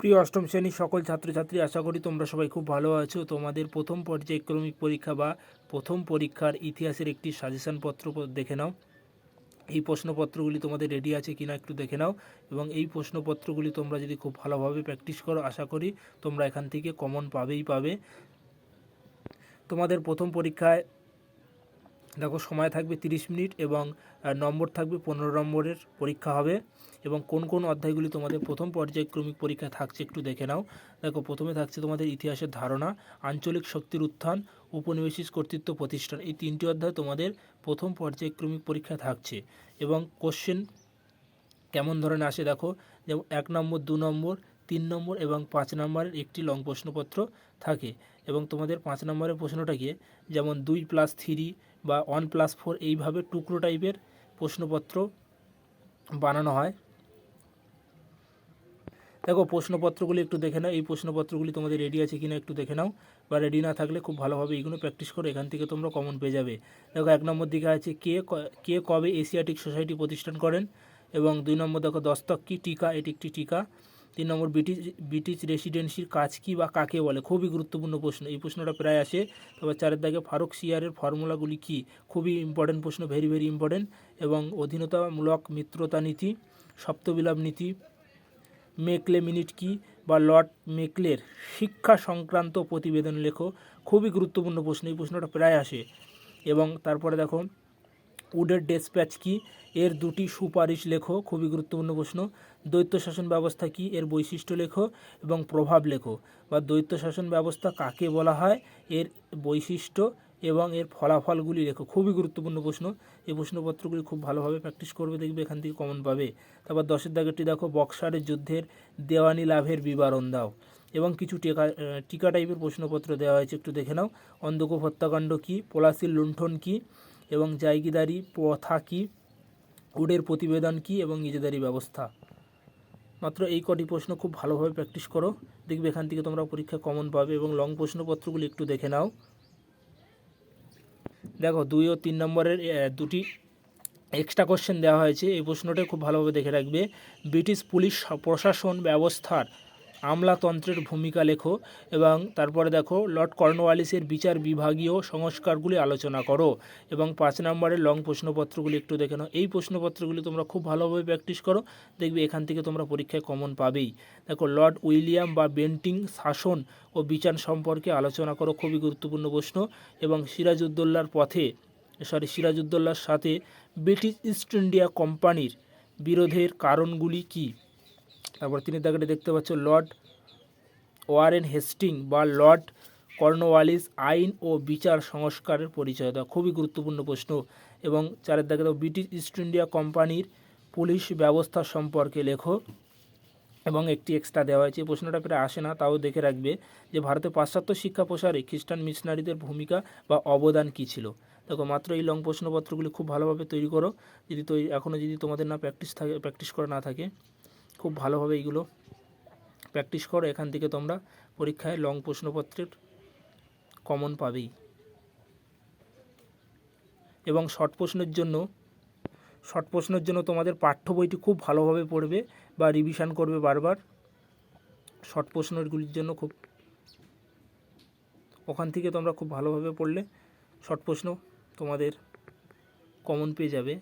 প্রিয় অষ্টম শ্রেণীর সকল ছাত্রছাত্রী, আশা করি তোমরা সবাই খুব ভালো আছো। তোমাদের প্রথম পর্যায়ক্রমিক পরীক্ষা বা প্রথম পরীক্ষার ইতিহাসের একটি সাজেশন পত্র দেখে নাও। এই প্রশ্নপত্রগুলি তোমাদের রেডি আছে কিনা একটু দেখে নাও, এবং এই প্রশ্নপত্রগুলি তোমরা যদি খুব ভালোভাবে প্র্যাকটিস করো, আশা করি তোমরা এখান থেকে কমন পাবে। তোমাদের প্রথম পরীক্ষায় দেখো সময় থাকবে 30 মিনিট এবং নম্বর থাকবে 15 নম্বরের পরীক্ষা হবে। এবং কোন কোন অধ্যায়গুলি তোমাদের প্রথম পর্যায়ক্রমিক পরীক্ষা থাকছে একটু দেখে নাও। দেখো, প্রথমে থাকছে তোমাদের ইতিহাসের ধারণা, আঞ্চলিক শক্তির উত্থান, উপনিবেশিক কর্তৃত্ব প্রতিষ্ঠান। এই তিনটি অধ্যায় তোমাদের প্রথম পর্যায়ক্রমিক পরীক্ষা থাকছে। এবং কোশ্চেন কেমন ধরনের আসে দেখো, যেমন 1 নম্বর, 2 নম্বর, 3 নম্বর এবং 5 নম্বরের একটি লং প্রশ্নপত্র থাকে। এবং তোমাদের 5 নম্বরের প্রশ্নটাকে যেমন 2+3 বা 1+4 এইভাবে টুকরো টাইপের প্রশ্নপত্র বানানো হয়। দেখো, প্রশ্নপত্রগুলি একটু দেখে নাও। এই প্রশ্নপত্রগুলি তোমাদের রেডি আছে কিনা একটু দেখে নাও, বা রেডি না থাকলে খুব ভালোভাবে এইগুলো প্র্যাকটিস করো, এখান থেকে তোমরা কমন পেয়ে যাবে। দেখো, 1 নম্বর দিকে আছে কে কবে এশিয়াটিক সোসাইটি প্রতিষ্ঠান করেন। এবং 2 নম্বর দেখো, দস্তক কি টিকা, এটি একটি টিকা। 3 নম্বর, ব্রিটিশ রেসিডেন্সির কাজ কি বা কাকে বলে, খুবই গুরুত্বপূর্ণ প্রশ্ন, এই প্রশ্নটা প্রায় আসে। তবে 4 দাগে ফারুক সিয়ারের ফর্মুলাগুলি কি, খুবই ইম্পর্টেন্ট প্রশ্ন, ভেরি ইম্পর্টেন্ট। এবং অধীনতামূলক মিত্রতা নীতি, সপ্তবিলাপ নীতি, মেকলে মিনিট কি বা লর্ড মেকলের শিক্ষা সংক্রান্ত প্রতিবেদন লেখো, খুবই গুরুত্বপূর্ণ প্রশ্ন, এই প্রশ্নটা প্রায় আসে। এবং তারপরে দেখো, উডের ডেসপ্যাচ কি, এর 2টি সুপারিশ লেখো, খুবই গুরুত্বপূর্ণ প্রশ্ন। দ্বৈত শাসন ব্যবস্থা কি, এর বৈশিষ্ট্য লেখো এবং প্রভাব লেখো। বা দ্বৈত শাসন ব্যবস্থা কাকে বলা হয়, এর বৈশিষ্ট্য এবং এর ফলাফলগুলি লেখো, খুবই গুরুত্বপূর্ণ প্রশ্ন। এই প্রশ্নপত্রগুলি খুব ভালোভাবে প্র্যাকটিস করবে, দেখবে এখান থেকে কমন পাবে। তারপর 10 দাগেরটি দেখো, বক্সারের যুদ্ধের দেওয়ানি লাভের বিবরণ দাও। এবং কিছু টিকা টাইপের প্রশ্নপত্র দেওয়া হয়েছে, একটু দেখে নাও। অন্ধকূপ হত্যাকাণ্ড কি, পলাশির লুণ্ঠন কি, এবং জায়গিদারি প্রথা কি, উডের প্রতিবেদন কি, এবং ইজাদারি ব্যবস্থা। মাত্র এই কটি প্রশ্ন খুব ভালোভাবে প্র্যাকটিস করো, দেখবে এখান থেকে তোমরা পরীক্ষা কমন পাবে। এবং লং প্রশ্নপত্রগুলি একটু দেখে নাও। দেখো, 2 ও 3 নম্বরের 2টি এক্সট্রা কোশ্চেন দেওয়া হয়েছে, এই প্রশ্নটা খুব ভালোভাবে দেখে রাখবে। ব্রিটিশ পুলিশ প্রশাসন ব্যবস্থার আমলাতন্ত্রের ভূমিকা লেখো। এবং তারপরে দেখো, লর্ড কর্নওয়ালিসের বিচার বিভাগীয় সংস্কারগুলি আলোচনা করো। এবং 5 নম্বরের লং প্রশ্নপত্রগুলি একটু দেখে নাও। এই প্রশ্নপত্রগুলি তোমরা খুব ভালোভাবে প্র্যাকটিস করো, দেখবে এখান থেকে তোমরা পরীক্ষায় কমন পাবেই। দেখো, লর্ড উইলিয়াম বা বেন্টিং শাসন ও বিচার সম্পর্কে আলোচনা করো, খুবই গুরুত্বপূর্ণ প্রশ্ন। এবং সিরাজউদ্দৌলার সাথে ব্রিটিশ ইস্ট ইন্ডিয়া কোম্পানির বিরোধের কারণগুলি কি। তারপর 3 দাগেটে দেখতে পাচ্ছ, লর্ড ওয়ারেন হেস্টিং বা লর্ড কর্নওয়ালিস আইন ও বিচার সংস্কারের পরিচয় দাও, খুবই গুরুত্বপূর্ণ প্রশ্ন। এবং 4 দাগে দাও, ব্রিটিশ ইস্ট ইন্ডিয়া কোম্পানির পুলিশ ব্যবস্থা সম্পর্কে লেখো। এবং একটি এক্সট্রা দেওয়া হয়েছে, এই প্রশ্নটা প্রায় আসে না, তাও দেখে রাখবে, যে ভারতে পাশ্চাত্য শিক্ষা প্রসারে খ্রিস্টান মিশনারিদের ভূমিকা বা অবদান কী ছিল। দেখো, মাত্র এই লং প্রশ্নপত্রগুলি খুব ভালোভাবে তৈরি করো, যদি এখনও যদি তোমাদের না প্র্যাকটিস করা না থাকে, খুব ভালোভাবে এইগুলো প্র্যাকটিস করো, এখান থেকে তোমরা পরীক্ষায় লং প্রশ্নপত্রের কমন পাবেই। এবং শর্ট প্রশ্নের জন্য তোমাদের পাঠ্য বইটি খুব ভালোভাবে পড়বে বা রিভিশন করবে বারবার। শর্ট প্রশ্নগুলির জন্য ওখান থেকে তোমরা খুব ভালোভাবে পড়লে শর্ট প্রশ্ন তোমাদের কমন পেয়ে যাবে।